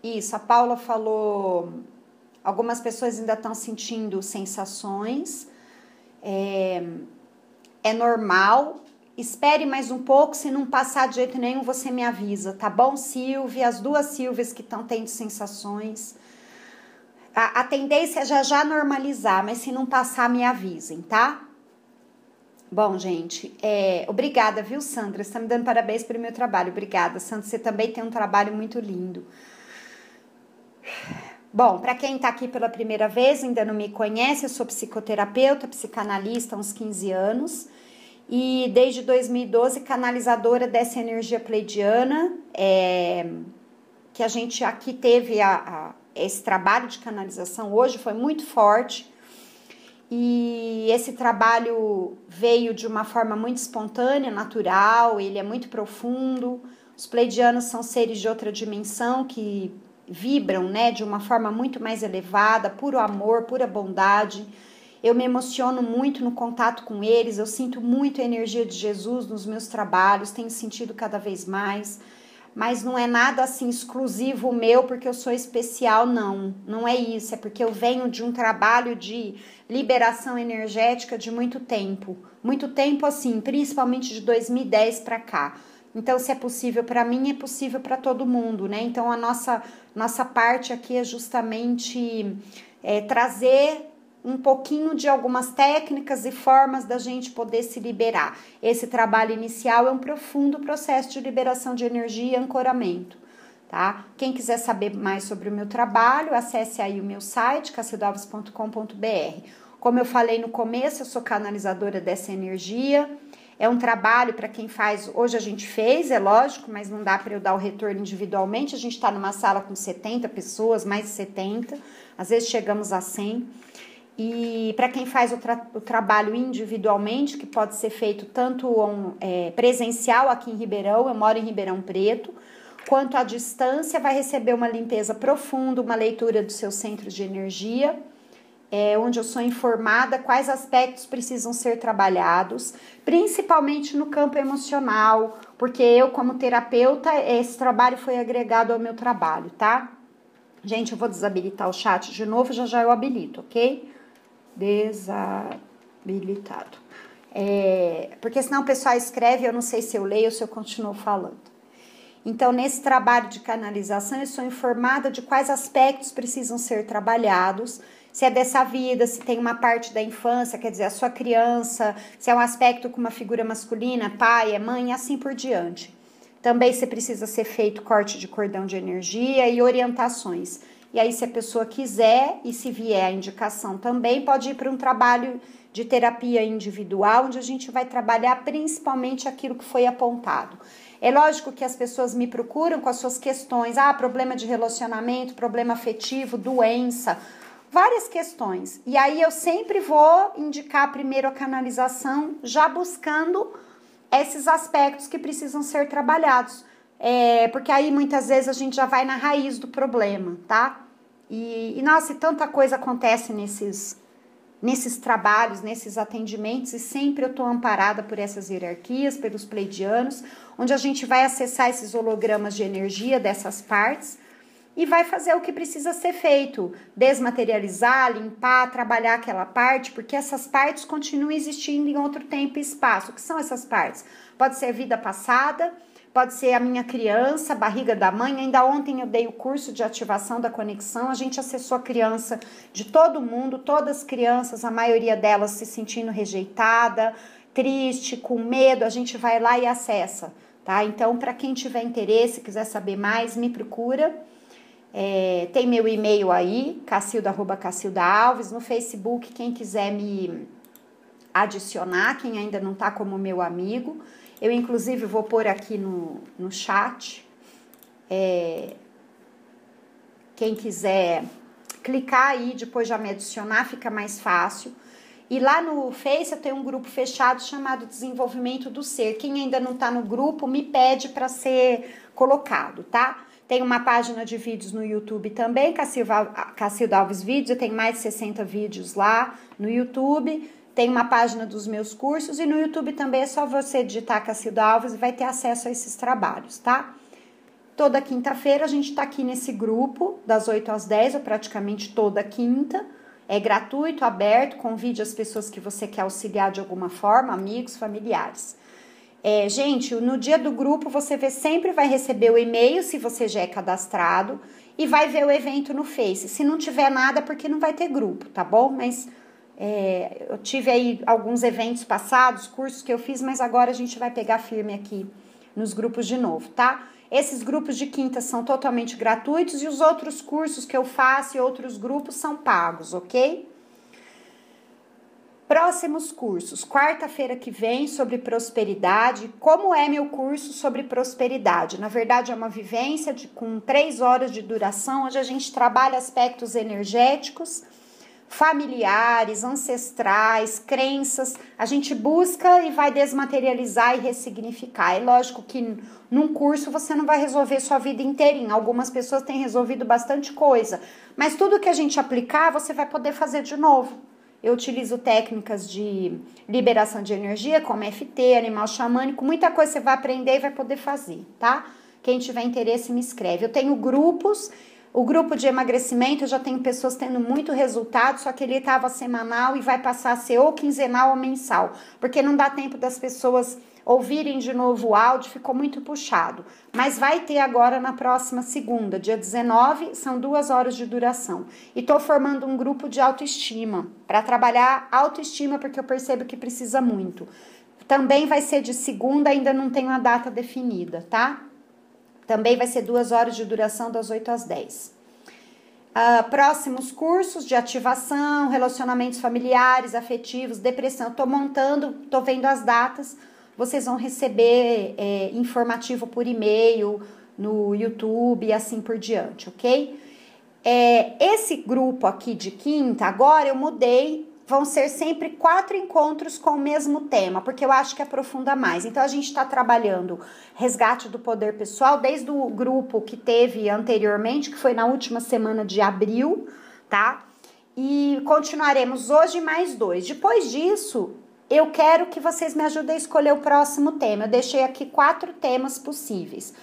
Isso, a Paula falou, algumas pessoas ainda estão sentindo sensações, é normal, espere mais um pouco, se não passar de jeito nenhum você me avisa, tá bom, Silvia? As duas Silvias que estão tendo sensações, a tendência é já normalizar, mas se não passar me avisem, tá? Bom, gente, obrigada, viu, Sandra? Você está me dando parabéns pelo meu trabalho. Obrigada, Sandra. Você também tem um trabalho muito lindo. Bom, para quem está aqui pela primeira vez, ainda não me conhece, eu sou psicoterapeuta, psicanalista há uns 15 anos. E desde 2012, canalizadora dessa energia pleidiana, que a gente aqui teve esse trabalho de canalização hoje, foi muito forte. E esse trabalho veio de uma forma muito espontânea, natural, ele é muito profundo. Os pleidianos são seres de outra dimensão que vibram, né, de uma forma muito mais elevada, puro amor, pura bondade. Eu me emociono muito no contato com eles, eu sinto muito a energia de Jesus nos meus trabalhos, tenho sentido cada vez mais. Mas não é nada assim exclusivo meu porque eu sou especial, não é isso, é porque eu venho de um trabalho de liberação energética de muito tempo assim, principalmente de 2010 para cá. Então, se é possível para mim, é possível para todo mundo, né? Então, a nossa parte aqui é justamente trazer um pouquinho de algumas técnicas e formas da gente poder se liberar. Esse trabalho inicial é um profundo processo de liberação de energia e ancoramento, tá? Quem quiser saber mais sobre o meu trabalho, acesse aí o meu site, cacildalves.com.br. Como eu falei no começo, eu sou canalizadora dessa energia. É um trabalho para quem faz, hoje a gente fez, é lógico, mas não dá para eu dar o retorno individualmente. A gente está numa sala com 70 pessoas, mais de 70, às vezes chegamos a 100. E para quem faz o trabalho individualmente, que pode ser feito tanto presencial aqui em Ribeirão, eu moro em Ribeirão Preto, quanto à distância, vai receber uma limpeza profunda, uma leitura do seu centro de energia, onde eu sou informada quais aspectos precisam ser trabalhados, principalmente no campo emocional, porque eu, como terapeuta, esse trabalho foi agregado ao meu trabalho, tá? Gente, eu vou desabilitar o chat de novo, já eu habilito, ok? Desabilitado. Porque senão o pessoal escreve, eu não sei se eu leio ou se eu continuo falando. Então, nesse trabalho de canalização, eu sou informada de quais aspectos precisam ser trabalhados, se é dessa vida, se tem uma parte da infância, quer dizer, a sua criança, se é um aspecto com uma figura masculina, pai, mãe, e assim por diante. Também se precisa ser feito corte de cordão de energia e orientações. E aí, se a pessoa quiser e se vier a indicação também, pode ir para um trabalho de terapia individual, onde a gente vai trabalhar principalmente aquilo que foi apontado. É lógico que as pessoas me procuram com as suas questões, problema de relacionamento, problema afetivo, doença, várias questões. E aí eu sempre vou indicar primeiro a canalização, já buscando esses aspectos que precisam ser trabalhados. Porque aí muitas vezes a gente já vai na raiz do problema, tá? E nossa, e tanta coisa acontece nesses trabalhos, nesses atendimentos, e sempre eu estou amparada por essas hierarquias, pelos pleidianos, onde a gente vai acessar esses hologramas de energia dessas partes e vai fazer o que precisa ser feito, desmaterializar, limpar, trabalhar aquela parte, porque essas partes continuam existindo em outro tempo e espaço. O que são essas partes? Pode ser vida passada, pode ser a minha criança, a barriga da mãe. Ainda ontem eu dei o curso de ativação da conexão, a gente acessou a criança de todo mundo, todas as crianças, a maioria delas se sentindo rejeitada, triste, com medo, a gente vai lá e acessa, tá? Então, para quem tiver interesse, quiser saber mais, me procura. Tem meu e-mail aí, cacilda@cacildaalves, no Facebook, quem quiser me adicionar, quem ainda não tá como meu amigo. Eu, inclusive, vou pôr aqui no chat. Quem quiser clicar aí, depois já me adicionar, fica mais fácil. E lá no Face eu tenho um grupo fechado chamado Desenvolvimento do Ser. Quem ainda não tá no grupo, me pede para ser colocado, tá? Tem uma página de vídeos no YouTube também, Cacilda Alves Vídeos. Eu tenho mais de 60 vídeos lá no YouTube. Tem uma página dos meus cursos e no YouTube também é só você digitar Cacilda Alves e vai ter acesso a esses trabalhos, tá? Toda quinta-feira a gente tá aqui nesse grupo, das 8 às 10, ou praticamente toda quinta. É gratuito, aberto, convide as pessoas que você quer auxiliar de alguma forma, amigos, familiares. Gente, no dia do grupo você sempre vai receber o e-mail, se você já é cadastrado, e vai ver o evento no Face. Se não tiver nada, é porque não vai ter grupo, tá bom? Mas eu tive aí alguns eventos passados, cursos que eu fiz, mas agora a gente vai pegar firme aqui nos grupos de novo, tá? Esses grupos de quinta são totalmente gratuitos e os outros cursos que eu faço e outros grupos são pagos, ok? Próximos cursos, quarta-feira que vem, sobre prosperidade. Como é meu curso sobre prosperidade? Na verdade, é uma vivência com 3 horas de duração, onde a gente trabalha aspectos energéticos, familiares, ancestrais, crenças. A gente busca e vai desmaterializar e ressignificar. É lógico que num curso você não vai resolver sua vida inteirinha. Algumas pessoas têm resolvido bastante coisa, mas tudo que a gente aplicar, você vai poder fazer de novo. Eu utilizo técnicas de liberação de energia, como FT, animal xamânico, muita coisa você vai aprender e vai poder fazer, tá? Quem tiver interesse me escreve. Eu tenho grupos, o grupo de emagrecimento, eu já tenho pessoas tendo muito resultado, só que ele estava semanal e vai passar a ser ou quinzenal ou mensal, porque não dá tempo das pessoas ouvirem de novo o áudio, ficou muito puxado. Mas vai ter agora na próxima segunda, dia 19, são 2 horas de duração. E tô formando um grupo de autoestima, para trabalhar autoestima, porque eu percebo que precisa muito. Também vai ser de segunda, ainda não tenho a data definida, tá? Também vai ser 2 horas de duração, das 8 às 10. Próximos cursos de ativação, relacionamentos familiares, afetivos, depressão. Tô montando, tô vendo as datas. Vocês vão receber informativo por e-mail, no YouTube e assim por diante, ok? Esse grupo aqui de quinta, agora eu mudei, vão ser sempre 4 encontros com o mesmo tema, porque eu acho que aprofunda mais. Então, a gente está trabalhando resgate do poder pessoal, desde o grupo que teve anteriormente, que foi na última semana de abril, tá? E continuaremos hoje mais 2. Depois disso, eu quero que vocês me ajudem a escolher o próximo tema. Eu deixei aqui 4 temas possíveis.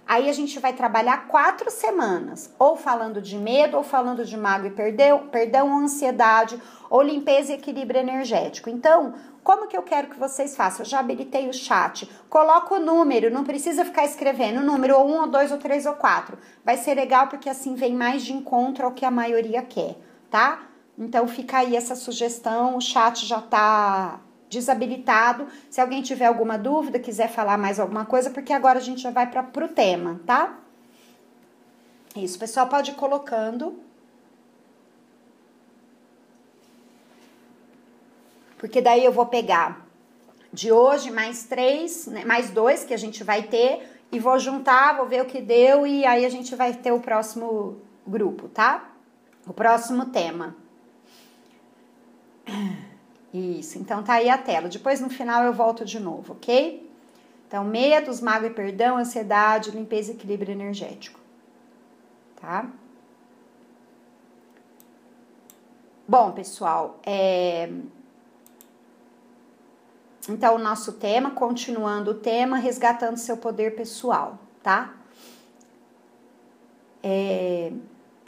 Aí a gente vai trabalhar 4 semanas, ou falando de medo, ou falando de mágoa e perdão, ou ansiedade, ou limpeza e equilíbrio energético. Então, como que eu quero que vocês façam? Eu já habilitei o chat, coloca o número, não precisa ficar escrevendo o número, ou 1, ou 2, ou 3, ou 4. Vai ser legal porque assim vem mais de encontro ao que a maioria quer, tá? Então fica aí essa sugestão, o chat já tá desabilitado. Se alguém tiver alguma dúvida, quiser falar mais alguma coisa, porque agora a gente já vai pro tema, tá? Isso, pessoal, pode ir colocando. Porque daí eu vou pegar de hoje mais 3, né, mais 2 que a gente vai ter, e vou juntar, vou ver o que deu, e aí a gente vai ter o próximo grupo, tá? O próximo tema. Isso, então tá aí a tela. Depois no final eu volto de novo, ok? Então, medos, mágoa e perdão, ansiedade, limpeza e equilíbrio energético. Tá? Bom, pessoal, então o nosso tema, continuando o tema, resgatando seu poder pessoal, tá?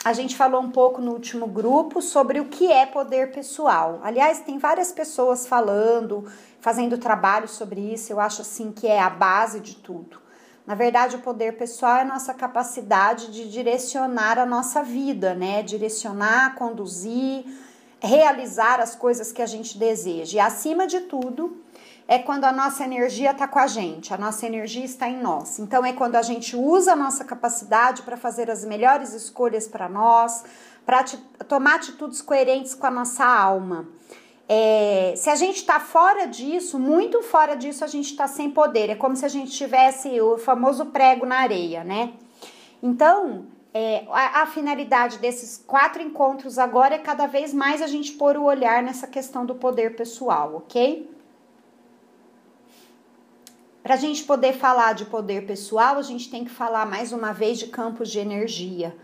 A gente falou um pouco no último grupo sobre o que é poder pessoal. Aliás, tem várias pessoas falando, fazendo trabalho sobre isso. Eu acho assim que é a base de tudo. Na verdade, o poder pessoal é a nossa capacidade de direcionar a nossa vida, né? Direcionar, conduzir, realizar as coisas que a gente deseja. E acima de tudo, é quando a nossa energia está com a gente, a nossa energia está em nós. Então, é quando a gente usa a nossa capacidade para fazer as melhores escolhas para nós, para tomar atitudes coerentes com a nossa alma. Se a gente está fora disso, muito fora disso, a gente está sem poder. É como se a gente tivesse o famoso prego na areia, né? Então, a finalidade desses 4 encontros agora é cada vez mais a gente pôr o olhar nessa questão do poder pessoal, ok? Para a gente poder falar de poder pessoal, a gente tem que falar mais uma vez de campos de energia.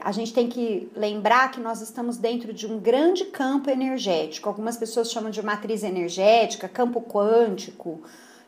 A gente tem que lembrar que nós estamos dentro de um grande campo energético. Algumas pessoas chamam de matriz energética, campo quântico,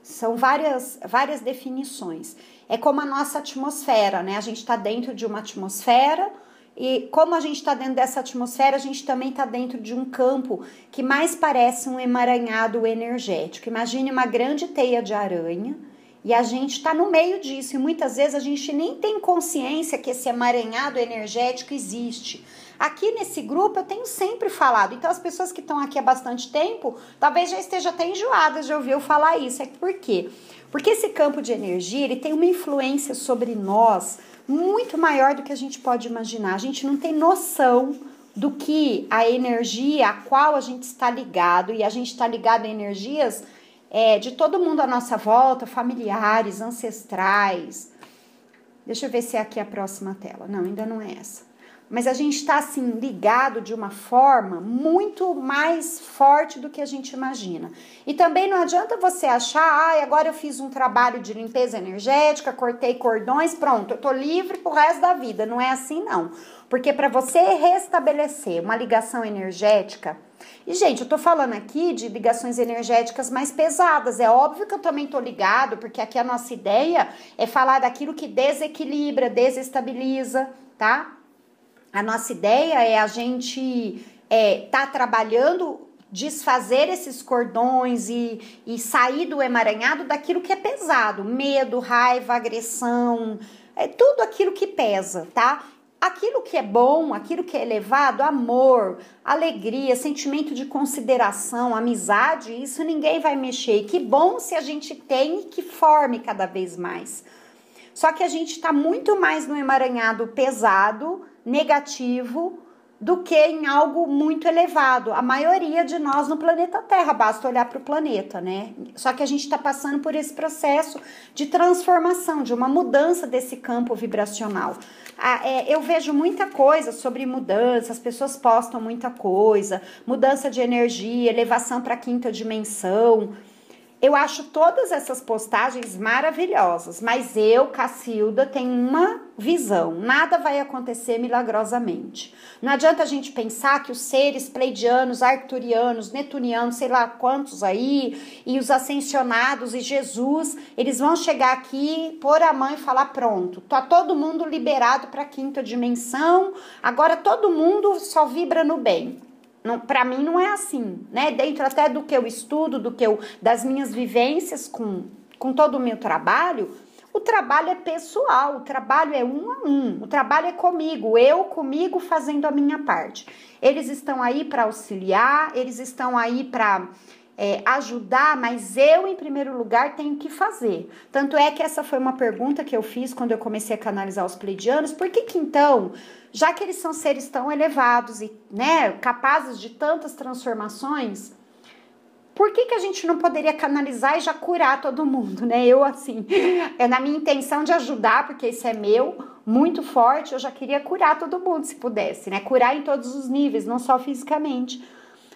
São várias definições. É como a nossa atmosfera, né? A gente está dentro de uma atmosfera e como a gente está dentro dessa atmosfera, a gente também está dentro de um campo que mais parece um emaranhado energético. Imagine uma grande teia de aranha e a gente está no meio disso e muitas vezes a gente nem tem consciência que esse emaranhado energético existe. Aqui nesse grupo eu tenho sempre falado, então as pessoas que estão aqui há bastante tempo, talvez já estejam até enjoadas de ouvir eu falar isso. Por quê? Porque esse campo de energia, ele tem uma influência sobre nós muito maior do que a gente pode imaginar. A gente não tem noção do que a energia a qual a gente está ligado, e a gente está ligado a energias de todo mundo à nossa volta, familiares, ancestrais. Deixa eu ver se é aqui a próxima tela. Não, ainda não é essa. Mas a gente está assim ligado de uma forma muito mais forte do que a gente imagina. E também não adianta você achar, agora eu fiz um trabalho de limpeza energética, cortei cordões, pronto, eu tô livre pro resto da vida. Não é assim não. Porque para você restabelecer uma ligação energética, e gente, eu tô falando aqui de ligações energéticas mais pesadas, é óbvio que eu também tô ligado, porque aqui a nossa ideia é falar daquilo que desequilibra, desestabiliza, tá? A nossa ideia é a gente tá trabalhando, desfazer esses cordões e sair do emaranhado daquilo que é pesado, medo, raiva, agressão, tudo aquilo que pesa, tá? Aquilo que é bom, aquilo que é elevado, amor, alegria, sentimento de consideração, amizade, isso ninguém vai mexer. E que bom se a gente tem e que forme cada vez mais. Só que a gente está muito mais no emaranhado pesado, negativo, do que em algo muito elevado. A maioria de nós no planeta Terra, basta olhar para o planeta, né? Só que a gente está passando por esse processo de transformação, de uma mudança desse campo vibracional. Eu vejo muita coisa sobre mudança, as pessoas postam muita coisa, mudança de energia, elevação para a quinta dimensão. Eu acho todas essas postagens maravilhosas, mas eu, Cacilda, tenho uma visão. Nada vai acontecer milagrosamente. Não adianta a gente pensar que os seres pleidianos, arcturianos, netunianos, sei lá quantos aí, e os ascensionados e Jesus, eles vão chegar aqui, pôr a mão e falar, pronto, tá todo mundo liberado para a quinta dimensão, agora todo mundo só vibra no bem. Para mim não é assim, né? Dentro até do que eu estudo, das minhas vivências com todo o meu trabalho, o trabalho é pessoal, o trabalho é um a um, o trabalho é comigo, eu comigo fazendo a minha parte. Eles estão aí para auxiliar, eles estão aí para ajudar, mas eu, em primeiro lugar, tenho que fazer. Tanto é que essa foi uma pergunta que eu fiz quando eu comecei a canalizar os pleidianos, por que então, já que eles são seres tão elevados e, né, capazes de tantas transformações, por que a gente não poderia canalizar e já curar todo mundo, né? Eu, assim, na minha intenção de ajudar, porque isso é meu, muito forte, eu já queria curar todo mundo, se pudesse, né? Curar em todos os níveis, não só fisicamente.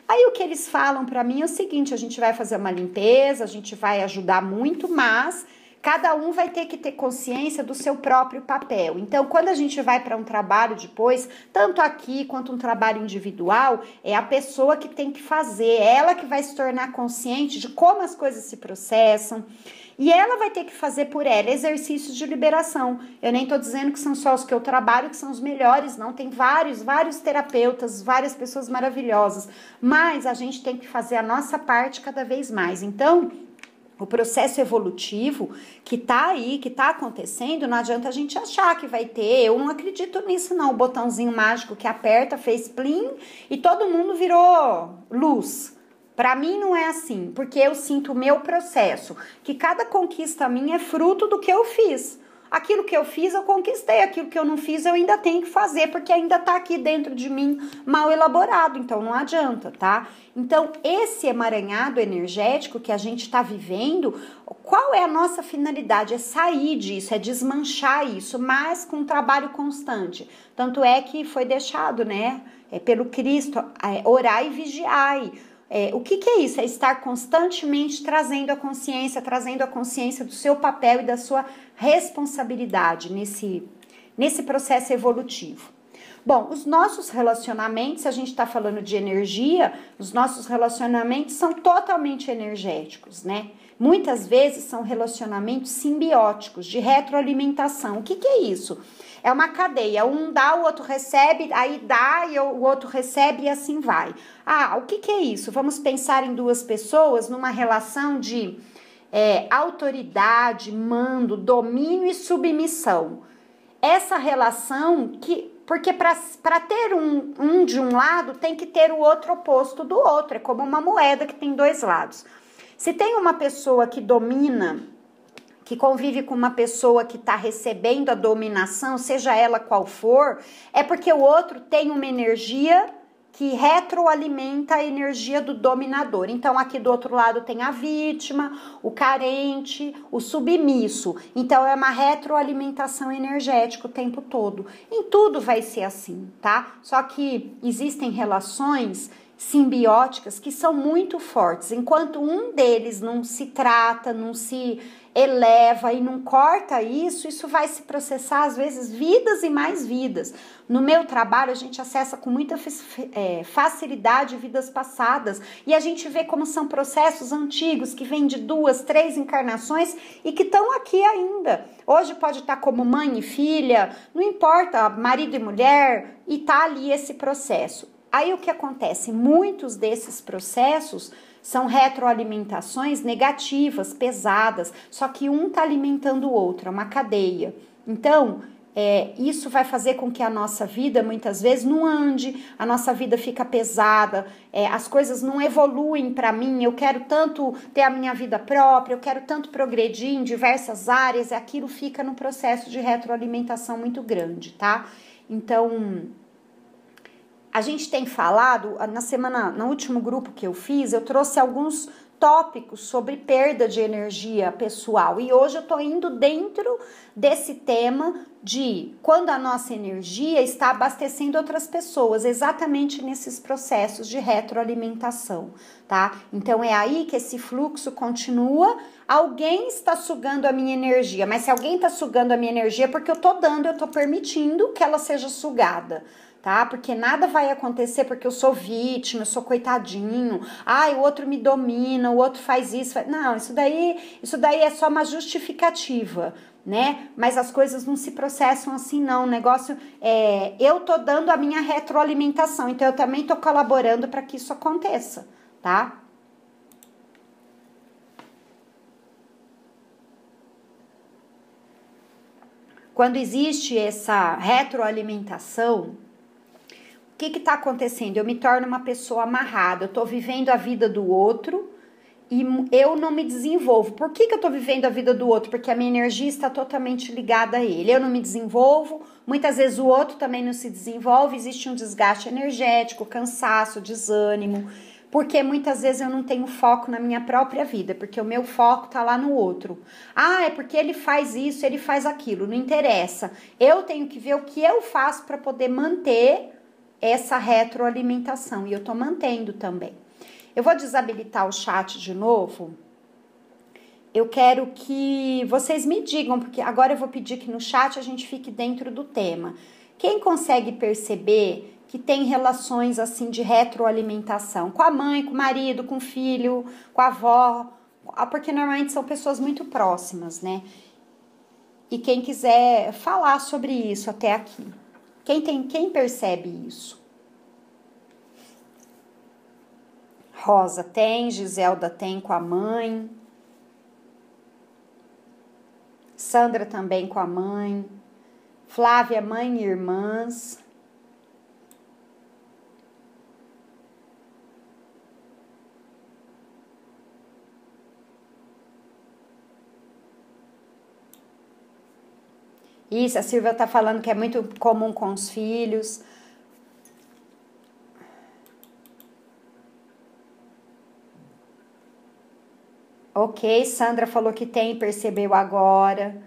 Aí o que eles falam para mim é o seguinte, a gente vai fazer uma limpeza, a gente vai ajudar muito, mas cada um vai ter que ter consciência do seu próprio papel. Então, quando a gente vai para um trabalho depois, tanto aqui quanto um trabalho individual, é a pessoa que tem que fazer, ela que vai se tornar consciente de como as coisas se processam, e ela vai ter que fazer por ela exercícios de liberação. Eu nem tô dizendo que são só os que eu trabalho, que são os melhores, não. Tem vários terapeutas, várias pessoas maravilhosas. Mas a gente tem que fazer a nossa parte cada vez mais. Então, o processo evolutivo que tá aí, que tá acontecendo, não adianta a gente achar que vai ter. Eu não acredito nisso, não. O botãozinho mágico que aperta, fez plim e todo mundo virou luz. Para mim não é assim, porque eu sinto o meu processo, que cada conquista minha é fruto do que eu fiz. Aquilo que eu fiz, eu conquistei. Aquilo que eu não fiz, eu ainda tenho que fazer, porque ainda tá aqui dentro de mim mal elaborado. Então, não adianta, tá? Então, esse emaranhado energético que a gente tá vivendo, qual é a nossa finalidade? É sair disso, é desmanchar isso, mas com um trabalho constante. Tanto é que foi deixado, né? Pelo Cristo, orai e vigiai. O que é isso? É estar constantemente trazendo a consciência do seu papel e da sua responsabilidade nesse processo evolutivo. Bom, os nossos relacionamentos, se a gente está falando de energia, os nossos relacionamentos são totalmente energéticos, né? Muitas vezes são relacionamentos simbióticos, de retroalimentação. O que é isso? É uma cadeia, um dá, o outro recebe, aí dá e o outro recebe e assim vai. Ah, o que é isso? Vamos pensar em duas pessoas numa relação de autoridade, mando, domínio e submissão. Essa relação porque para ter um de um lado tem que ter o outro oposto do outro, é como uma moeda que tem dois lados. Se tem uma pessoa que domina, que convive com uma pessoa que está recebendo a dominação, seja ela qual for, é porque o outro tem uma energia que retroalimenta a energia do dominador. Então, aqui do outro lado tem a vítima, o carente, o submisso. Então, é uma retroalimentação energética o tempo todo. Em tudo vai ser assim, tá? Só que existem relações simbióticas que são muito fortes. Enquanto um deles não se trata, não se eleva e não corta isso, isso vai se processar às vezes vidas e mais vidas. No meu trabalho a gente acessa com muita facilidade vidas passadas e a gente vê como são processos antigos que vêm de 2, 3 encarnações e que estão aqui ainda. Hoje pode estar como mãe e filha, não importa, marido e mulher, e tá ali esse processo. Aí o que acontece? Muitos desses processos são retroalimentações negativas, pesadas, só que um está alimentando o outro, é uma cadeia. Então, isso vai fazer com que a nossa vida, muitas vezes, não ande, a nossa vida fica pesada, as coisas não evoluem para mim, eu quero tanto ter a minha vida própria, eu quero tanto progredir em diversas áreas, e aquilo fica no processo de retroalimentação muito grande, tá? Então, a gente tem falado, no último grupo que eu fiz, eu trouxe alguns tópicos sobre perda de energia pessoal. E hoje eu tô indo dentro desse tema de quando a nossa energia está abastecendo outras pessoas, exatamente nesses processos de retroalimentação, tá? Então é aí que esse fluxo continua. Alguém está sugando a minha energia, mas se alguém está sugando a minha energia é porque eu tô dando, eu tô permitindo que ela seja sugada. Tá? Porque nada vai acontecer porque eu sou vítima, eu sou coitadinho, o outro me domina, o outro faz isso. Não, isso daí é só uma justificativa, né? Mas as coisas não se processam assim, não. O negócio eu tô dando a minha retroalimentação, então eu também tô colaborando para que isso aconteça, tá? Quando existe essa retroalimentação, o que está acontecendo? Eu me torno uma pessoa amarrada, eu estou vivendo a vida do outro e eu não me desenvolvo. Por que eu estou vivendo a vida do outro? Porque a minha energia está totalmente ligada a ele. Eu não me desenvolvo, muitas vezes o outro também não se desenvolve, existe um desgaste energético, cansaço, desânimo, porque muitas vezes eu não tenho foco na minha própria vida, porque o meu foco está lá no outro. É porque ele faz isso, ele faz aquilo, não interessa. Eu tenho que ver o que eu faço para poder manter essa retroalimentação, e eu tô mantendo também. Eu vou desabilitar o chat de novo. Eu quero que vocês me digam, porque agora eu vou pedir que no chat a gente fique dentro do tema. Quem consegue perceber que tem relações assim de retroalimentação com a mãe, com o marido, com o filho, com a avó, porque normalmente são pessoas muito próximas, né? E quem quiser falar sobre isso até aqui. Quem percebe isso? Rosa tem, Giselda tem com a mãe. Sandra também com a mãe. Flávia, mãe e irmãs. Isso, a Silvia tá falando que é muito comum com os filhos. Ok, Sandra falou que tem e percebeu agora.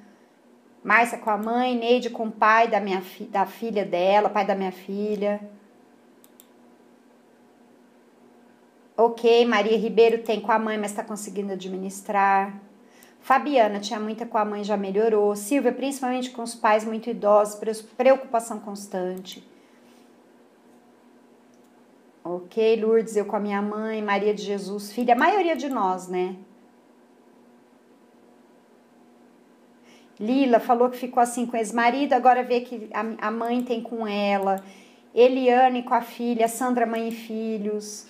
Márcia com a mãe, Neide com o pai da filha dela, pai da minha filha. Ok, Maria Ribeiro tem com a mãe, mas tá conseguindo administrar. Fabiana tinha muita com a mãe, já melhorou. Silvia, principalmente com os pais muito idosos, preocupação constante. Ok, Lourdes, eu com a minha mãe, Maria de Jesus, filha, a maioria de nós, né? Lila falou que ficou assim com o ex-marido, agora vê que a mãe tem com ela. Eliane com a filha, Sandra mãe e filhos.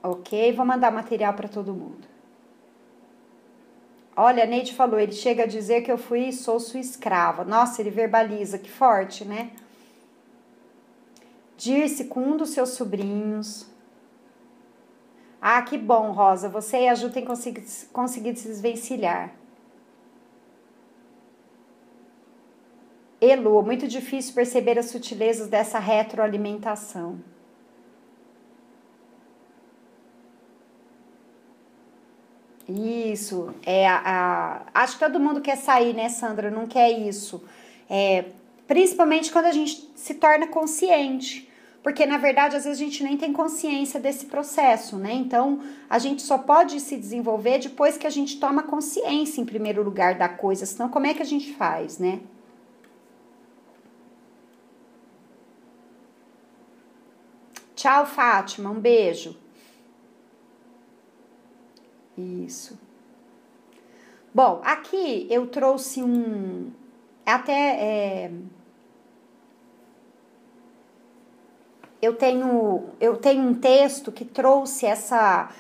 Ok, vou mandar material para todo mundo. Olha, a Neide falou, ele chega a dizer que eu fui e sou sua escrava. Nossa, ele verbaliza, que forte, né? Dirce com um dos seus sobrinhos. Ah, que bom, Rosa, você e a Ju têm conseguido se desvencilhar. Elo, muito difícil perceber as sutilezas dessa retroalimentação. Isso, acho que todo mundo quer sair, né, Sandra? Não quer isso. Principalmente quando a gente se torna consciente. Porque, na verdade, às vezes a gente nem tem consciência desse processo, né? Então, a gente só pode se desenvolver depois que a gente toma consciência, em primeiro lugar, da coisa. Senão, como é que a gente faz, né? Tchau, Fátima. Um beijo. Isso. Bom, aqui eu trouxe eu tenho um texto que trouxe essa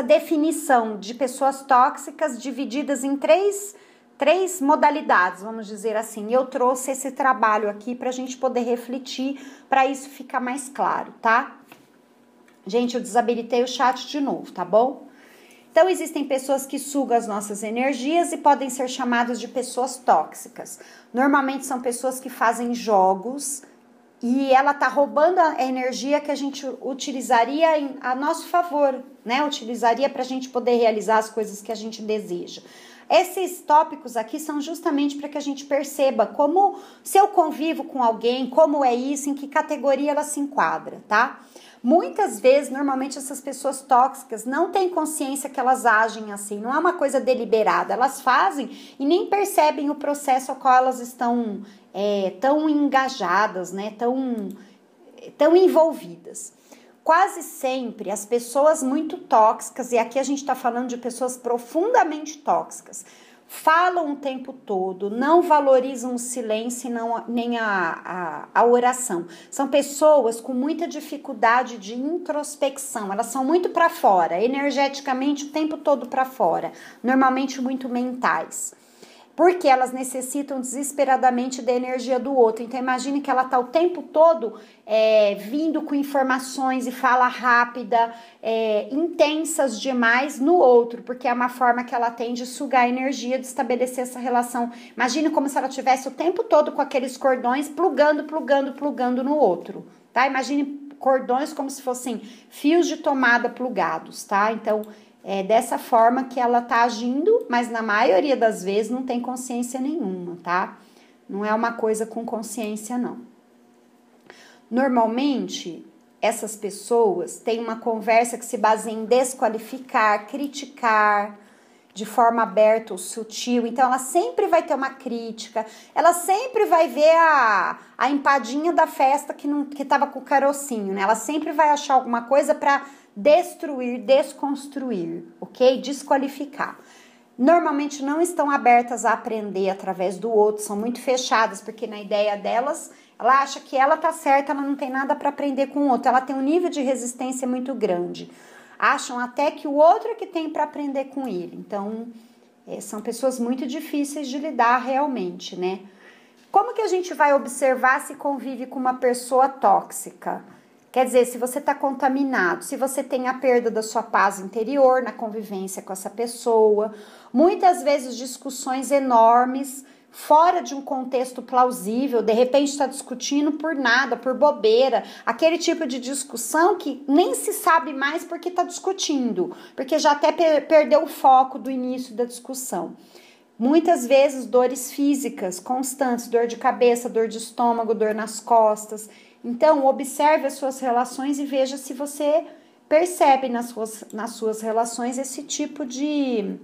definição de pessoas tóxicas divididas em três modalidades, vamos dizer assim. Eu trouxe esse trabalho aqui para a gente poder refletir, para isso ficar mais claro, tá? Gente, eu desabilitei o chat de novo, tá bom? Então, existem pessoas que sugam as nossas energias e podem ser chamadas de pessoas tóxicas. Normalmente são pessoas que fazem jogos e ela tá roubando a energia que a gente utilizaria a nosso favor, né? Utilizaria para a gente poder realizar as coisas que a gente deseja. Esses tópicos aqui são justamente para que a gente perceba como, se eu convivo com alguém, como é isso, em que categoria ela se enquadra, tá? Muitas vezes, normalmente, essas pessoas tóxicas não têm consciência que elas agem assim, não é uma coisa deliberada, elas fazem e nem percebem o processo ao qual elas estão tão engajadas, né, tão envolvidas. Quase sempre as pessoas muito tóxicas, e aqui a gente está falando de pessoas profundamente tóxicas, falam o tempo todo, não valorizam o silêncio nem a oração. São pessoas com muita dificuldade de introspecção, elas são muito para fora, energeticamente o tempo todo para fora, normalmente muito mentais. Porque elas necessitam desesperadamente da energia do outro. Então, imagine que ela está o tempo todo vindo com informações e fala rápida, intensas demais no outro, porque é uma forma que ela tem de sugar a energia, de estabelecer essa relação. Imagine como se ela tivesse o tempo todo com aqueles cordões plugando no outro, tá? Imagine cordões como se fossem fios de tomada plugados, tá? Então, é dessa forma que ela tá agindo, mas na maioria das vezes não tem consciência nenhuma, tá? Não é uma coisa com consciência, não. Normalmente, essas pessoas têm uma conversa que se baseia em desqualificar, criticar de forma aberta ou sutil. Então, ela sempre vai ter uma crítica, ela sempre vai ver a empadinha da festa que tava com o carocinho, né? Ela sempre vai achar alguma coisa para destruir, desconstruir, ok? Desqualificar. Normalmente não estão abertas a aprender através do outro, são muito fechadas, porque na ideia delas, ela acha que ela tá certa, ela não tem nada para aprender com o outro, ela tem um nível de resistência muito grande. Acham até que o outro é que tem para aprender com ele. Então, são pessoas muito difíceis de lidar realmente, né? Como que a gente vai observar se convive com uma pessoa tóxica? Quer dizer, se você está contaminado, se você tem a perda da sua paz interior na convivência com essa pessoa, muitas vezes discussões enormes, fora de um contexto plausível, de repente está discutindo por nada, por bobeira, aquele tipo de discussão que nem se sabe mais porque está discutindo, porque já até perdeu o foco do início da discussão. Muitas vezes dores físicas constantes, dor de cabeça, dor de estômago, dor nas costas. Então, observe as suas relações e veja se você percebe nas suas relações esse tipo de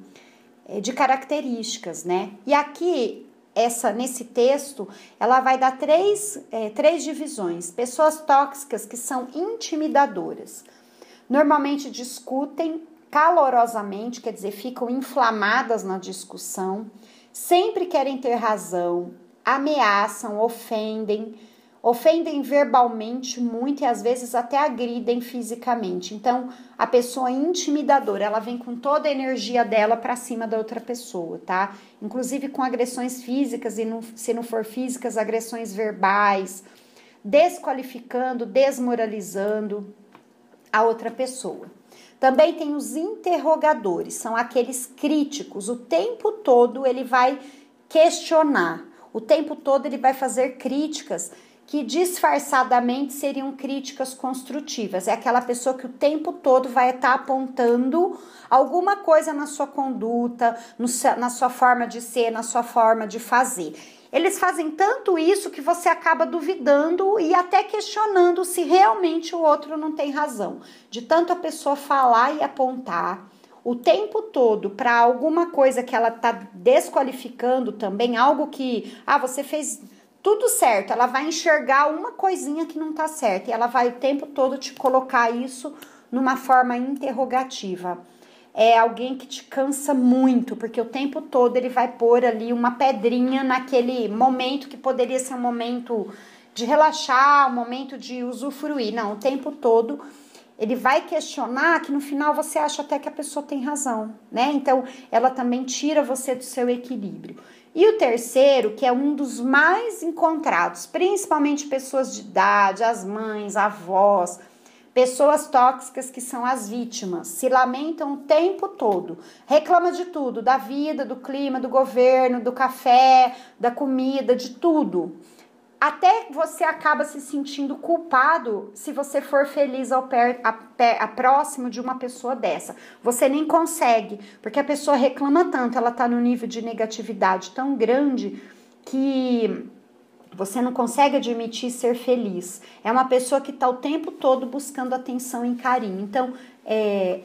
características, né? E aqui, nesse texto, ela vai dar três divisões. Pessoas tóxicas que são intimidadoras. Normalmente discutem calorosamente, quer dizer, ficam inflamadas na discussão, sempre querem ter razão, ameaçam, ofendem verbalmente muito e às vezes até agridem fisicamente. Então, a pessoa intimidadora, ela vem com toda a energia dela para cima da outra pessoa, tá? Inclusive com agressões físicas e se não for físicas, agressões verbais, desqualificando, desmoralizando a outra pessoa. Também tem os interrogadores, são aqueles críticos. O tempo todo ele vai questionar, o tempo todo ele vai fazer críticas que disfarçadamente seriam críticas construtivas. É aquela pessoa que o tempo todo vai estar apontando alguma coisa na sua conduta, na sua forma de ser, na sua forma de fazer. Eles fazem tanto isso que você acaba duvidando e até questionando se realmente o outro não tem razão. De tanto a pessoa falar e apontar o tempo todo para alguma coisa que ela está desqualificando também, algo que, você fez tudo certo, ela vai enxergar uma coisinha que não tá certa e ela vai o tempo todo te colocar isso numa forma interrogativa. É alguém que te cansa muito, porque o tempo todo ele vai pôr ali uma pedrinha naquele momento que poderia ser um momento de relaxar, um momento de usufruir. Não, o tempo todo ele vai questionar que no final você acha até que a pessoa tem razão, né? Então, ela também tira você do seu equilíbrio. E o terceiro, que é um dos mais encontrados, principalmente pessoas de idade, as mães, avós, pessoas tóxicas que são as vítimas, se lamentam o tempo todo, reclama de tudo, da vida, do clima, do governo, do café, da comida, de tudo. Até você acaba se sentindo culpado se você for feliz a próximo de uma pessoa dessa. Você nem consegue, porque a pessoa reclama tanto, ela tá no nível de negatividade tão grande que você não consegue admitir ser feliz. É uma pessoa que está o tempo todo buscando atenção e carinho. Então,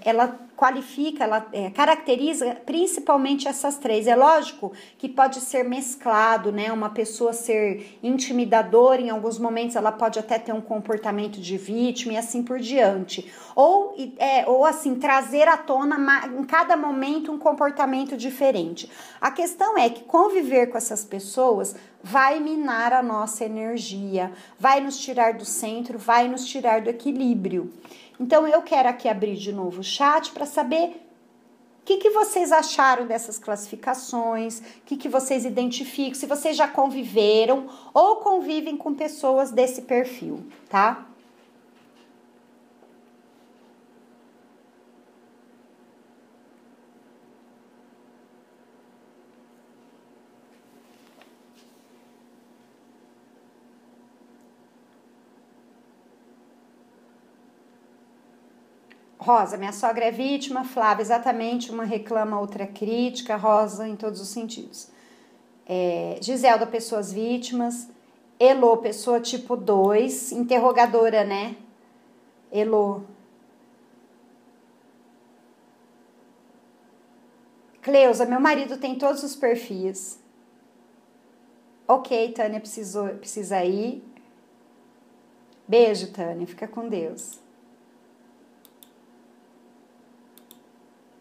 ela qualifica, ela caracteriza principalmente essas três. É lógico que pode ser mesclado, né? Uma pessoa ser intimidadora, em alguns momentos ela pode até ter um comportamento de vítima e assim por diante. Ou assim, trazer à tona em cada momento um comportamento diferente. A questão é que conviver com essas pessoas vai minar a nossa energia, vai nos tirar do centro, vai nos tirar do equilíbrio. Então, eu quero aqui abrir de novo o chat para saber o que vocês acharam dessas classificações, o que vocês identificam, se vocês já conviveram ou convivem com pessoas desse perfil, tá? Rosa, minha sogra é vítima. Flávia, exatamente, uma reclama, outra crítica. Rosa, em todos os sentidos. Giselda, pessoas vítimas. Elô, pessoa tipo 2. Interrogadora, né? Elô. Cleusa, meu marido tem todos os perfis. Ok, Tânia, precisa ir. Beijo, Tânia. Fica com Deus.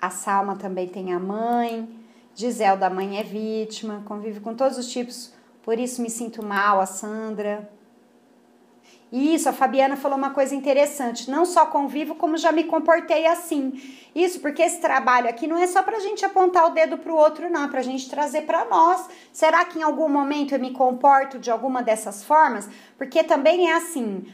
A Salma também tem a mãe. Giselda, a mãe é vítima. Convive com todos os tipos. Por isso me sinto mal. A Sandra. Isso, a Fabiana falou uma coisa interessante. Não só convivo, como já me comportei assim. Isso, porque esse trabalho aqui não é só pra gente apontar o dedo pro outro, não. É pra gente trazer pra nós. Será que em algum momento eu me comporto de alguma dessas formas? Porque também é assim.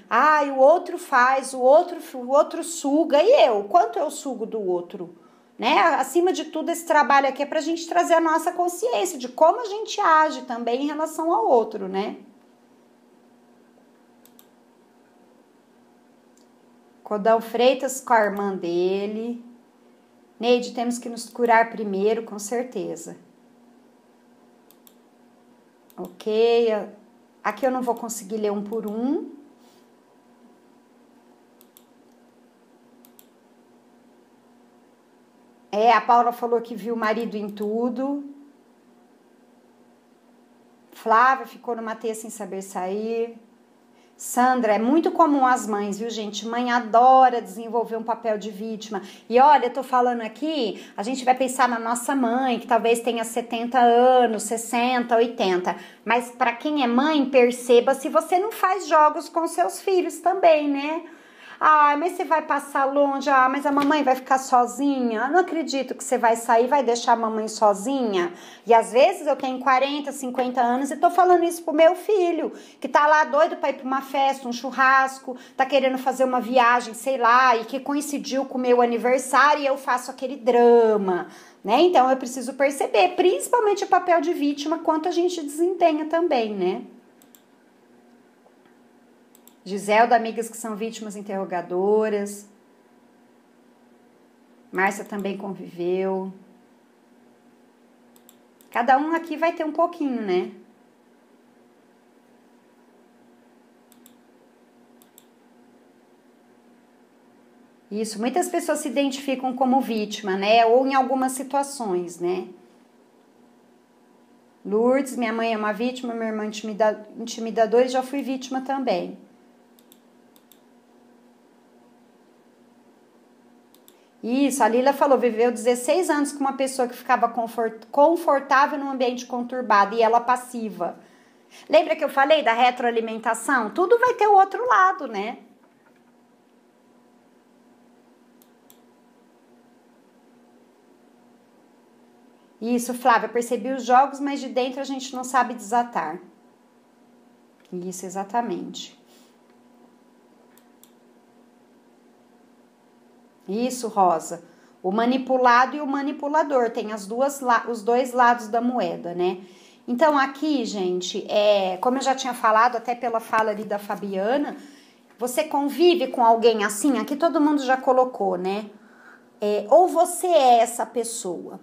O outro faz, o outro suga. E eu? Quanto eu sugo do outro? Né? Acima de tudo, esse trabalho aqui é pra gente trazer a nossa consciência de como a gente age também em relação ao outro, né? Codão Freitas com a irmã dele. Neide, temos que nos curar primeiro, com certeza. Ok. Aqui eu não vou conseguir ler um por um. A Paula falou que viu o marido em tudo. Flávia ficou numa teia sem saber sair. Sandra, é muito comum as mães, viu, gente? Mãe adora desenvolver um papel de vítima. E olha, eu tô falando aqui, a gente vai pensar na nossa mãe, que talvez tenha 70 anos, 60, 80. Mas para quem é mãe, perceba se você não faz jogos com seus filhos também, né? Ah, mas você vai passar longe, ah, mas a mamãe vai ficar sozinha. Eu não acredito que você vai sair e vai deixar a mamãe sozinha. E às vezes eu tenho 40, 50 anos e tô falando isso pro meu filho, que tá lá doido pra ir pra uma festa, um churrasco, tá querendo fazer uma viagem, sei lá, e que coincidiu com o meu aniversário e eu faço aquele drama, né? Então eu preciso perceber, principalmente o papel de vítima, quanto a gente desempenha também, né? Giselda, amigas que são vítimas interrogadoras. Márcia também conviveu. Cada um aqui vai ter um pouquinho, né? Isso, muitas pessoas se identificam como vítima, né? Ou em algumas situações, né? Lourdes, minha mãe é uma vítima, minha irmã intimidadora e já fui vítima também. Isso, a Lila falou, viveu 16 anos com uma pessoa que ficava confortável num ambiente conturbado e ela passiva. Lembra que eu falei da retroalimentação? Tudo vai ter o outro lado, né? Isso, Flávia, percebi os jogos, mas de dentro a gente não sabe desatar. Isso, exatamente. Isso, Rosa. O manipulado e o manipulador tem os dois lados da moeda, né? Então, aqui, gente, como eu já tinha falado, até pela fala ali da Fabiana, você convive com alguém assim, aqui todo mundo já colocou, né? Ou você é essa pessoa.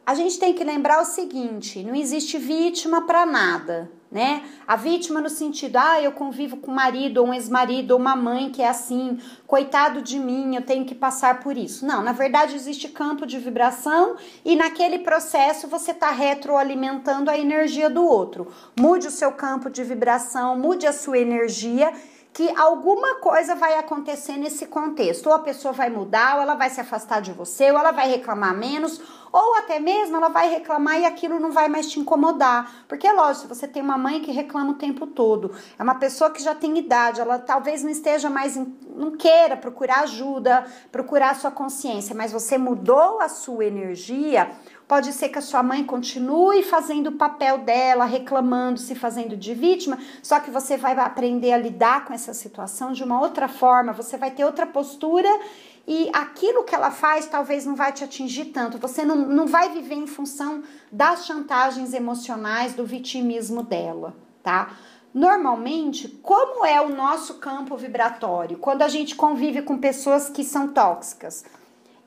A gente tem que lembrar o seguinte, não existe vítima para nada, né? A vítima no sentido, eu convivo com um marido, ou um ex-marido, ou uma mãe que é assim, coitado de mim, eu tenho que passar por isso. Não, na verdade existe campo de vibração e naquele processo você está retroalimentando a energia do outro. Mude o seu campo de vibração, mude a sua energia, que alguma coisa vai acontecer nesse contexto. Ou a pessoa vai mudar, ou ela vai se afastar de você, ou ela vai reclamar menos, ou até mesmo ela vai reclamar e aquilo não vai mais te incomodar. Porque, lógico, se você tem uma mãe que reclama o tempo todo, é uma pessoa que já tem idade, ela talvez não esteja mais, não queira procurar ajuda, procurar a sua consciência, mas você mudou a sua energia. Pode ser que a sua mãe continue fazendo o papel dela, reclamando, se fazendo de vítima, só que você vai aprender a lidar com essa situação de uma outra forma, você vai ter outra postura e aquilo que ela faz talvez não vai te atingir tanto, você não vai viver em função das chantagens emocionais, do vitimismo dela, tá? Normalmente, como é o nosso campo vibratório? Quando a gente convive com pessoas que são tóxicas,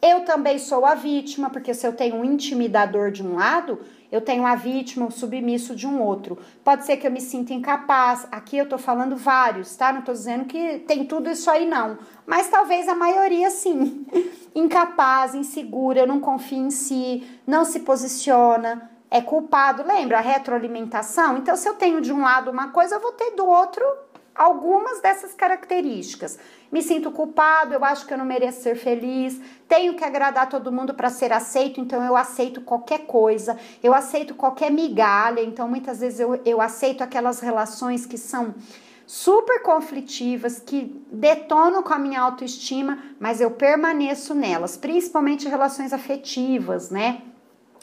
eu também sou a vítima, porque se eu tenho um intimidador de um lado, eu tenho a vítima, o submisso de um outro. Pode ser que eu me sinta incapaz. Aqui eu tô falando vários, tá? Não tô dizendo que tem tudo isso aí, não. Mas talvez a maioria sim. Incapaz, insegura, não confia em si, não se posiciona, é culpado. Lembra a retroalimentação? Então, se eu tenho de um lado uma coisa, eu vou ter do outro algumas dessas características. Me sinto culpado, eu acho que eu não mereço ser feliz, tenho que agradar todo mundo para ser aceito, então eu aceito qualquer coisa, eu aceito qualquer migalha, então muitas vezes eu aceito aquelas relações que são super conflitivas, que detonam com a minha autoestima, mas eu permaneço nelas, principalmente relações afetivas, né?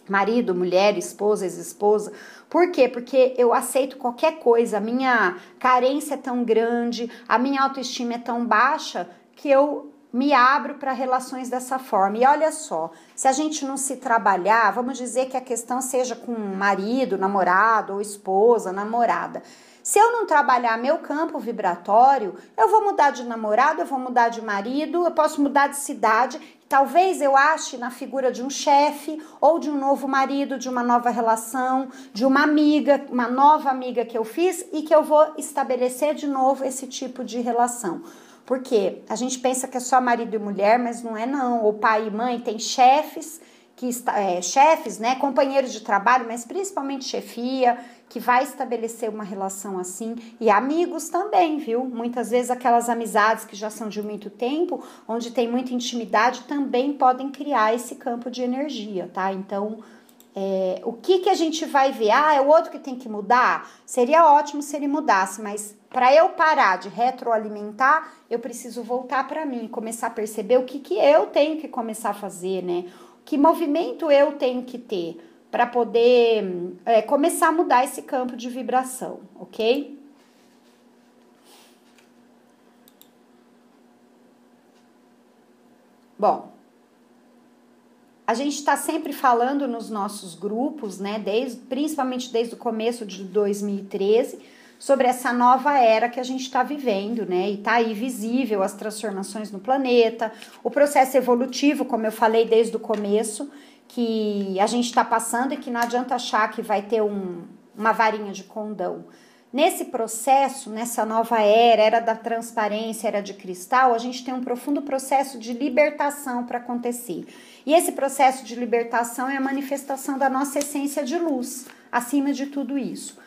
Marido, mulher, esposa, ex-esposa. Por quê? Porque eu aceito qualquer coisa, a minha carência é tão grande, a minha autoestima é tão baixa que eu me abro para relações dessa forma. E olha só, se a gente não se trabalhar, vamos dizer que a questão seja com marido, namorado ou esposa, namorada. Se eu não trabalhar meu campo vibratório, eu vou mudar de namorado, eu vou mudar de marido, eu posso mudar de cidade. Talvez eu ache na figura de um chefe ou de um novo marido, de uma nova relação, de uma amiga, uma nova amiga que eu fiz e que eu vou estabelecer de novo esse tipo de relação. Porque a gente pensa que é só marido e mulher, mas não é não. Ou pai e mãe, tem chefes, chefes, né, companheiros de trabalho, mas principalmente chefia, que vai estabelecer uma relação assim, e amigos também, viu? Muitas vezes aquelas amizades que já são de muito tempo, onde tem muita intimidade, também podem criar esse campo de energia, tá? Então, o que a gente vai ver? Ah, é o outro que tem que mudar? Seria ótimo se ele mudasse, mas para eu parar de retroalimentar, eu preciso voltar para mim, começar a perceber o que eu tenho que começar a fazer, né? Que movimento eu tenho que ter para poder começar a mudar esse campo de vibração, ok? Bom, a gente está sempre falando nos nossos grupos, né, principalmente desde o começo de 2013, sobre essa nova era que a gente está vivendo, né, e tá aí visível as transformações no planeta, o processo evolutivo, como eu falei desde o começo, que a gente está passando e que não adianta achar que vai ter uma varinha de condão. Nesse processo, nessa nova era da transparência, era de cristal, a gente tem um profundo processo de libertação para acontecer. E esse processo de libertação é a manifestação da nossa essência de luz, acima de tudo isso.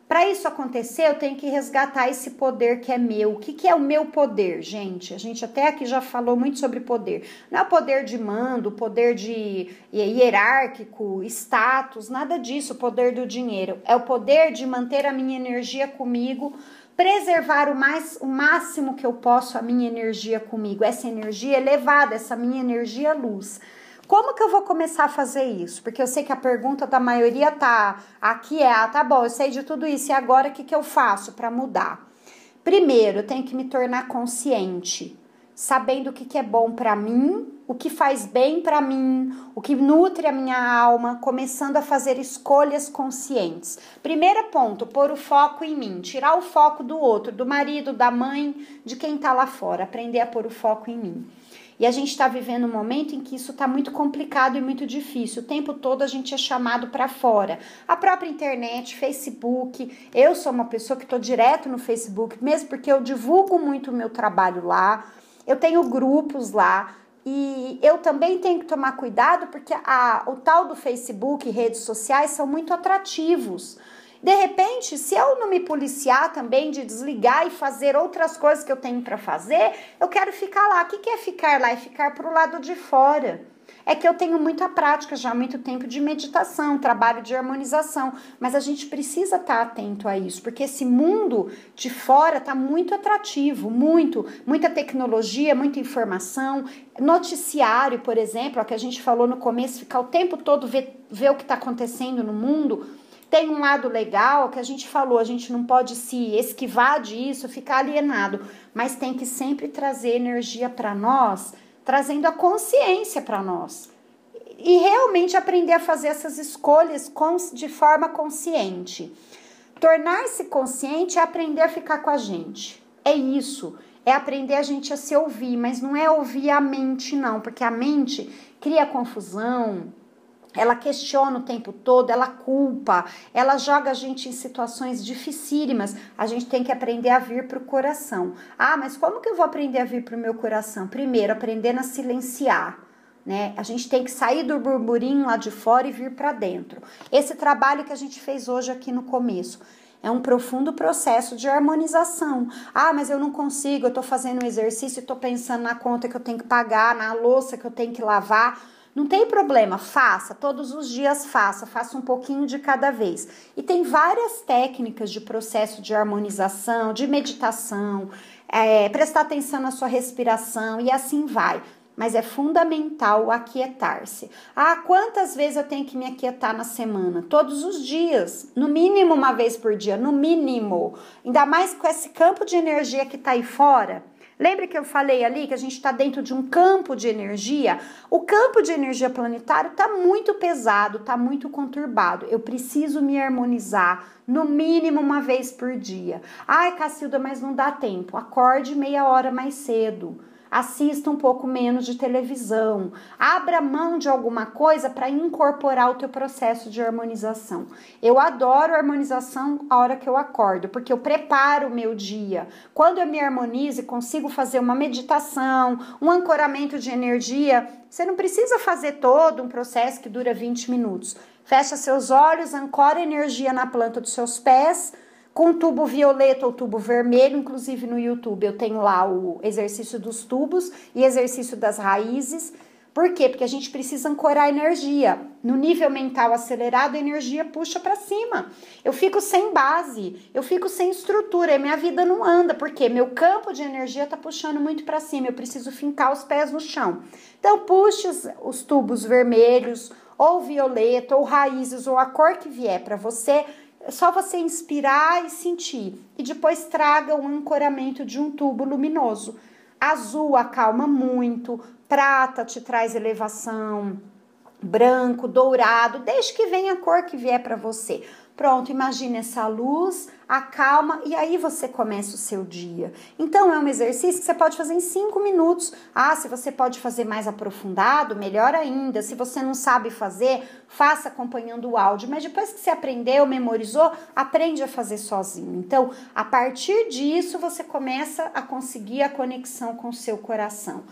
Para isso acontecer, eu tenho que resgatar esse poder que é meu. O que é o meu poder, gente? A gente até aqui já falou muito sobre poder. Não é o poder de mando, o poder de hierárquico, status, nada disso, o poder do dinheiro. É o poder de manter a minha energia comigo, preservar o máximo que eu posso a minha energia comigo, essa energia elevada, essa minha energia luz. Como que eu vou começar a fazer isso? Porque eu sei que a pergunta da maioria tá aqui tá bom, eu sei de tudo isso, e agora o que eu faço para mudar? Primeiro, eu tenho que me tornar consciente, sabendo o que é bom para mim, o que faz bem para mim, o que nutre a minha alma, começando a fazer escolhas conscientes. Primeiro ponto, pôr o foco em mim, tirar o foco do outro, do marido, da mãe, de quem tá lá fora, aprender a pôr o foco em mim. E a gente está vivendo um momento em que isso está muito complicado e muito difícil. O tempo todo a gente é chamado para fora. A própria internet, Facebook. Eu sou uma pessoa que estou direto no Facebook, mesmo porque eu divulgo muito o meu trabalho lá. Eu tenho grupos lá. E eu também tenho que tomar cuidado porque o tal do Facebook e redes sociais são muito atrativos. De repente, se eu não me policiar também de desligar e fazer outras coisas que eu tenho para fazer, eu quero ficar lá. O que é ficar lá? É ficar pro lado de fora. É que eu tenho muita prática já há muito tempo de meditação, trabalho de harmonização, mas a gente precisa estar atento a isso, porque esse mundo de fora está muito atrativo, muita tecnologia, muita informação, noticiário, por exemplo, o que a gente falou no começo, ficar o tempo todo ver o que está acontecendo no mundo. Tem um lado legal que a gente falou, a gente não pode se esquivar disso, ficar alienado, mas tem que sempre trazer energia para nós, trazendo a consciência para nós. E realmente aprender a fazer essas escolhas de forma consciente. Tornar-se consciente é aprender a ficar com a gente. É isso, é aprender a gente a se ouvir, mas não é ouvir a mente não, porque a mente cria confusão, ela questiona o tempo todo, ela culpa, ela joga a gente em situações dificílimas. A gente tem que aprender a vir para o coração. Ah, mas como que eu vou aprender a vir para o meu coração? Primeiro, aprendendo a silenciar, né? A gente tem que sair do burburinho lá de fora e vir para dentro. Esse trabalho que a gente fez hoje aqui no começo é um profundo processo de harmonização. Ah, mas eu não consigo, eu tô fazendo um exercício e tô pensando na conta que eu tenho que pagar, na louça que eu tenho que lavar. Não tem problema, faça, todos os dias faça um pouquinho de cada vez. E tem várias técnicas de processo de harmonização, de meditação, prestar atenção na sua respiração e assim vai. Mas é fundamental aquietar-se. Ah, quantas vezes eu tenho que me aquietar na semana? Todos os dias, no mínimo uma vez por dia, no mínimo. Ainda mais com esse campo de energia que está aí fora. Lembra que eu falei ali que a gente está dentro de um campo de energia? O campo de energia planetário está muito pesado, está muito conturbado. Eu preciso me harmonizar no mínimo uma vez por dia. Ai, Cacilda, mas não dá tempo. Acorde meia hora mais cedo. assista um pouco menos de televisão, abra mão de alguma coisa para incorporar o teu processo de harmonização. Eu adoro harmonização a hora que eu acordo, porque eu preparo o meu dia. Quando eu me harmonizo e consigo fazer uma meditação, um ancoramento de energia, você não precisa fazer todo um processo que dura 20 minutos. Fecha seus olhos, ancora energia na planta dos seus pés, com tubo violeta ou tubo vermelho, inclusive no YouTube eu tenho lá o exercício dos tubos e exercício das raízes. Por quê? Porque a gente precisa ancorar energia. No nível mental acelerado, a energia puxa para cima. Eu fico sem base, eu fico sem estrutura, e minha vida não anda, porque meu campo de energia está puxando muito para cima, eu preciso fincar os pés no chão. Então, puxe os tubos vermelhos, ou violeta, ou raízes, ou a cor que vier para você. É só você inspirar e sentir. E depois traga um ancoramento de um tubo luminoso. Azul acalma muito, prata te traz elevação, branco, dourado, desde que venha a cor que vier para você. Pronto, imagine essa luz, acalma e aí você começa o seu dia. Então é um exercício que você pode fazer em 5 minutos. Ah, se você pode fazer mais aprofundado, melhor ainda. Se você não sabe fazer, faça acompanhando o áudio. Mas depois que você aprendeu, memorizou, aprende a fazer sozinho. Então, a partir disso, você começa a conseguir a conexão com o seu coração.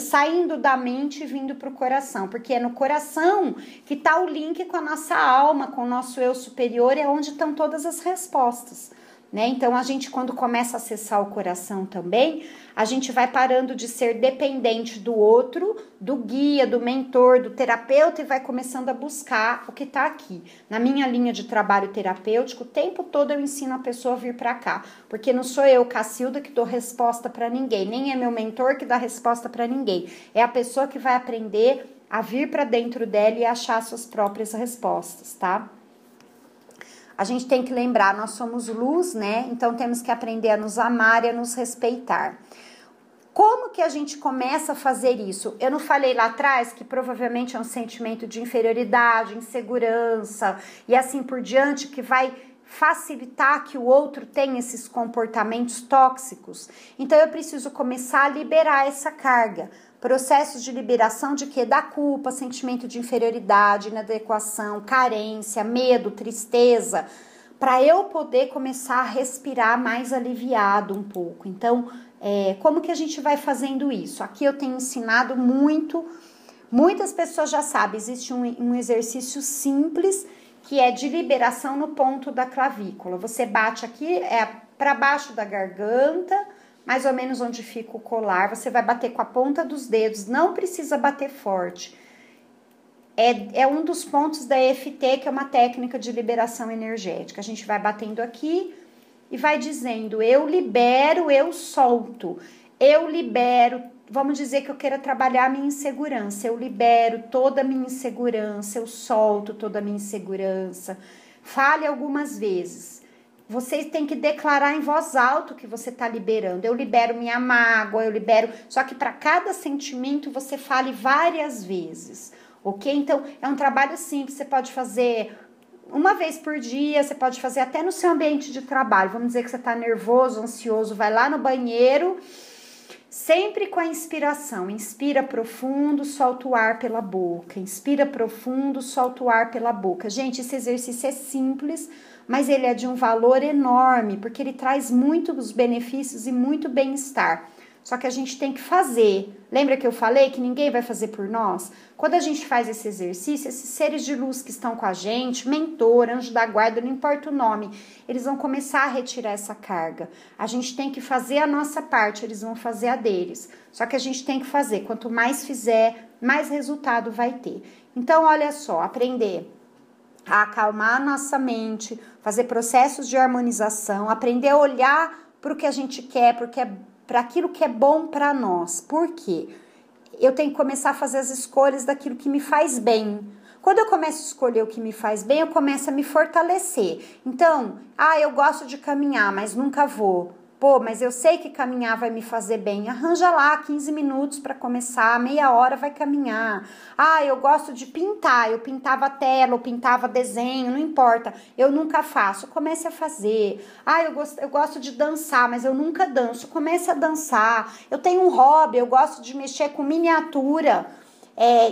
Saindo da mente e vindo para o coração, porque é no coração que está o link com a nossa alma, com o nosso eu superior, é onde estão todas as respostas, né? Então a gente, quando começa a acessar o coração também, a gente vai parando de ser dependente do outro, do guia, do mentor, do terapeuta, e vai começando a buscar o que está aqui. Na minha linha de trabalho terapêutico, o tempo todo eu ensino a pessoa a vir para cá, porque não sou eu, Cacilda, que dou resposta para ninguém, nem é meu mentor que dá resposta para ninguém, é a pessoa que vai aprender a vir para dentro dela e achar suas próprias respostas, tá? A gente tem que lembrar, nós somos luz, né? Então temos que aprender a nos amar e a nos respeitar. Como que a gente começa a fazer isso? Eu não falei lá atrás que provavelmente é um sentimento de inferioridade, insegurança e assim por diante que vai facilitar que o outro tenha esses comportamentos tóxicos. Então eu preciso começar a liberar essa carga. Processos de liberação de quê? Da culpa, sentimento de inferioridade, inadequação, carência, medo, tristeza, para eu poder começar a respirar mais aliviado um pouco. Então, como que a gente vai fazendo isso? Aqui eu tenho ensinado muito, muitas pessoas já sabem, existe um exercício simples que é de liberação no ponto da clavícula. Você bate aqui, para baixo da garganta, mais ou menos onde fica o colar, você vai bater com a ponta dos dedos, não precisa bater forte. É um dos pontos da EFT, que é uma técnica de liberação energética. A gente vai batendo aqui e vai dizendo, eu libero, eu solto. Eu libero, vamos dizer que eu queira trabalhar a minha insegurança. Eu libero toda a minha insegurança, eu solto toda a minha insegurança. Fale algumas vezes. Você tem que declarar em voz alta o que você está liberando. Eu libero minha mágoa, eu libero... Só que para cada sentimento você fale várias vezes, ok? Então, é um trabalho simples, você pode fazer uma vez por dia, você pode fazer até no seu ambiente de trabalho. Vamos dizer que você está nervoso, ansioso, vai lá no banheiro, sempre com a inspiração. Inspira profundo, solta o ar pela boca. Inspira profundo, solta o ar pela boca. Gente, esse exercício é simples, mas ele é de um valor enorme, porque ele traz muitos benefícios e muito bem-estar. Só que a gente tem que fazer. Lembra que eu falei que ninguém vai fazer por nós? Quando a gente faz esse exercício, esses seres de luz que estão com a gente, mentor, anjo da guarda, não importa o nome, eles vão começar a retirar essa carga. A gente tem que fazer a nossa parte, eles vão fazer a deles. Só que a gente tem que fazer. Quanto mais fizer, mais resultado vai ter. Então, olha só, aprender a acalmar a nossa mente, fazer processos de harmonização, aprender a olhar para o que a gente quer, para aquilo que é bom para nós. Por quê? Eu tenho que começar a fazer as escolhas daquilo que me faz bem. Quando eu começo a escolher o que me faz bem, eu começo a me fortalecer. Então, eu gosto de caminhar, mas nunca vou. Pô, mas eu sei que caminhar vai me fazer bem. Arranja lá 15 minutos para começar, meia hora vai caminhar. Ah, eu gosto de pintar. Eu pintava tela, eu pintava desenho, não importa. Eu nunca faço. Comece a fazer. Ah, eu gosto de dançar, mas eu nunca danço. Comece a dançar. Eu tenho um hobby, eu gosto de mexer com miniatura.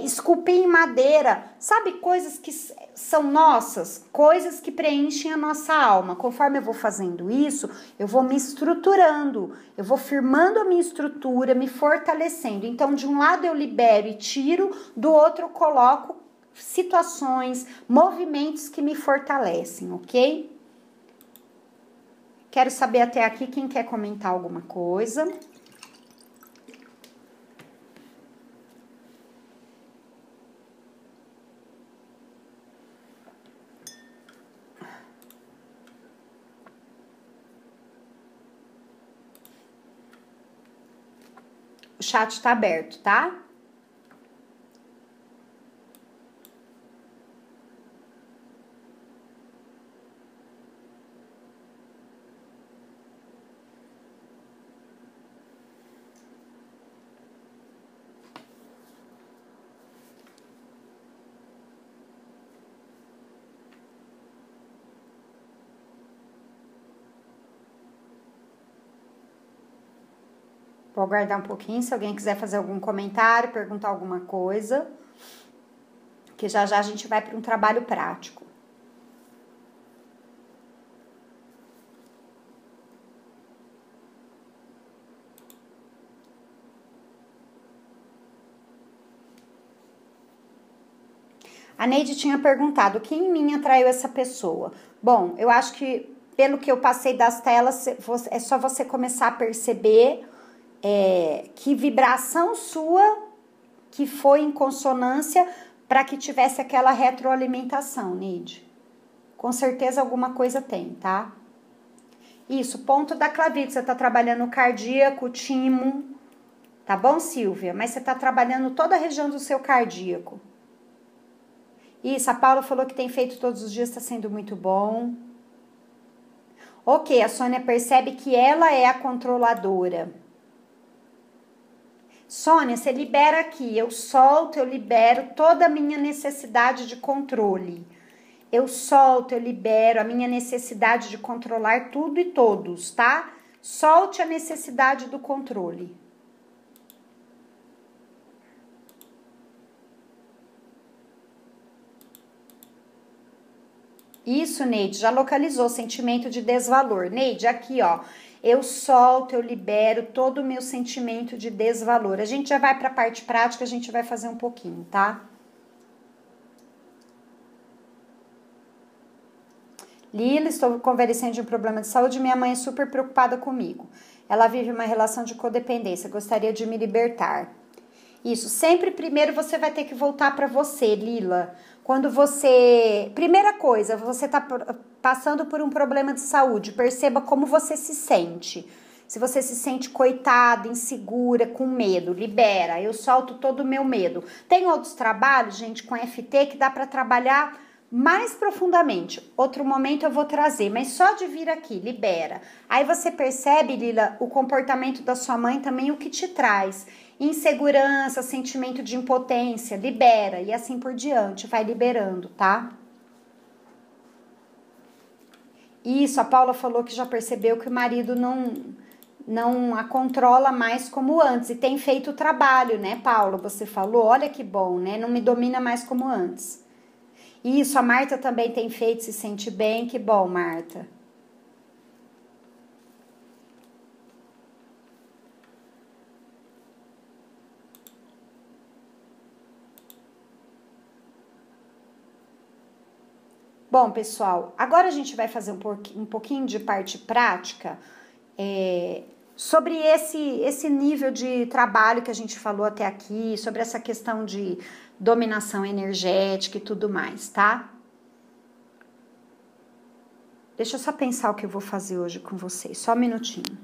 Esculpir em madeira, sabe, coisas que são nossas, coisas que preenchem a nossa alma. Conforme eu vou fazendo isso, eu vou me estruturando, eu vou firmando a minha estrutura, me fortalecendo. Então, de um lado eu libero e tiro, do outro eu coloco situações, movimentos que me fortalecem, ok? Quero saber até aqui quem quer comentar alguma coisa. O chat está aberto, tá? Vou aguardar um pouquinho, se alguém quiser fazer algum comentário, perguntar alguma coisa, que já já a gente vai para um trabalho prático. A Neide tinha perguntado, quem em mim atraiu essa pessoa? Bom, eu acho que pelo que eu passei das telas, é só você começar a perceber que vibração sua que foi em consonância para que tivesse aquela retroalimentação, Neide. Com certeza alguma coisa tem, tá? Isso, ponto da clavícula, você tá trabalhando o cardíaco, o timo, tá bom, Silvia? Mas você tá trabalhando toda a região do seu cardíaco. Isso, a Paula falou que tem feito todos os dias, tá sendo muito bom. Ok, a Sônia percebe que ela é a controladora. Sônia, você libera aqui, eu solto, eu libero toda a minha necessidade de controle. Eu solto, eu libero a minha necessidade de controlar tudo e todos, tá? Solte a necessidade do controle. Isso, Neide, já localizou sentimento de desvalor. Neide, aqui, ó. Eu solto, eu libero todo o meu sentimento de desvalor. A gente já vai para a parte prática, a gente vai fazer um pouquinho, tá? Lila, estou convalescendo de um problema de saúde. Minha mãe é super preocupada comigo. Ela vive uma relação de codependência. Gostaria de me libertar. Isso, sempre primeiro você vai ter que voltar para você, Lila. Quando você... Primeira coisa, você tá passando por um problema de saúde. Perceba como você se sente. Se você se sente coitada, insegura, com medo, libera. Eu solto todo o meu medo. Tem outros trabalhos, gente, com FT que dá para trabalhar mais profundamente. Outro momento eu vou trazer, mas só de vir aqui, libera. Aí você percebe, Lila, o comportamento da sua mãe também, o que te traz. Insegurança, sentimento de impotência, libera. E assim por diante, vai liberando, tá? Isso, a Paula falou que já percebeu que o marido não a controla mais como antes. E tem feito o trabalho, né, Paula? Você falou, olha que bom, né? Não me domina mais como antes. Isso, a Marta também tem feito, se sente bem. Que bom, Marta. Bom, pessoal, agora a gente vai fazer um pouquinho de parte prática sobre esse nível de trabalho que a gente falou até aqui, sobre essa questão de dominação energética e tudo mais, tá? Deixa eu só pensar o que eu vou fazer hoje com vocês, só um minutinho.